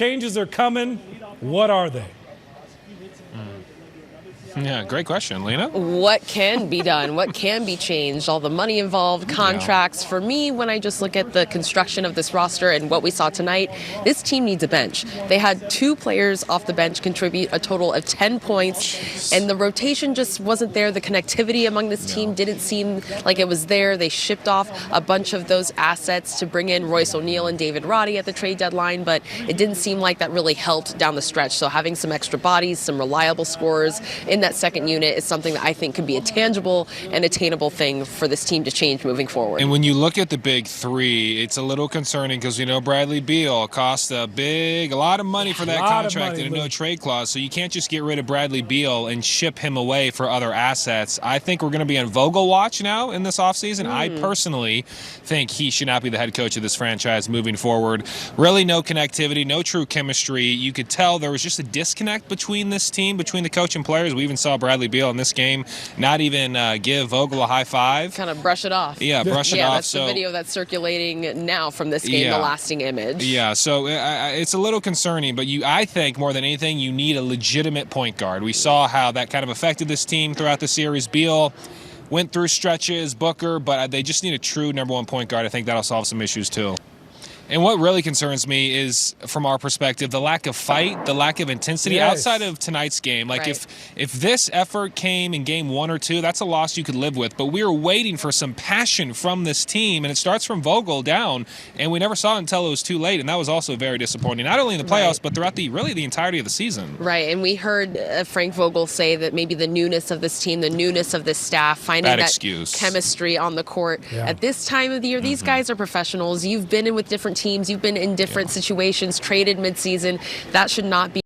changes are coming. What are they? Yeah, great question, Lena. What can be done? What can be changed? All the money involved, contracts. For me, when I just look at the construction of this roster and what we saw tonight, this team needs a bench. They had 2 players off the bench contribute a total of 10 points, and the rotation just wasn't there. The connectivity among this team didn't seem like it was there. They shipped off a bunch of those assets to bring in Royce O'Neal and David Roddy at the trade deadline, but it didn't seem like that really helped down the stretch. So having some extra bodies, some reliable scorers in that second unit is something that I think could be a tangible and attainable thing for this team to change moving forward. And when you look at the big 3, it's a little concerning because we know Bradley Beal cost a lot of money for that contract and a no trade clause. So you can't just get rid of Bradley Beal and ship him away for other assets. I think we're going to be on Vogel watch now in this offseason. I personally think he should not be the head coach of this franchise moving forward. Really no connectivity, no true chemistry. You could tell there was just a disconnect between this team, between the coach and players. We even saw Bradley Beal in this game not even give Vogel a high five. Kind of brush it off. Yeah, brush it off. Yeah, that's the video that's circulating now from this game, the lasting image. Yeah, so it's a little concerning, but I think more than anything, you need a legitimate point guard. We saw how that kind of affected this team throughout the series. Beal went through stretches, Booker, but they just need a true number 1 point guard. I think that'll solve some issues too. And what really concerns me is, from our perspective, the lack of fight, the lack of intensity outside of tonight's game. Like, if this effort came in game 1 or 2, that's a loss you could live with. But we were waiting for some passion from this team, and it starts from Vogel down, and we never saw it until it was too late, and that was also very disappointing, not only in the playoffs, but throughout the entirety of the season. Right, and we heard Frank Vogel say that maybe the newness of this team, the newness of this staff, finding that chemistry on the court. At this time of the year, these guys are professionals. You've been in with different teams. You've been in different situations, traded midseason. That should not be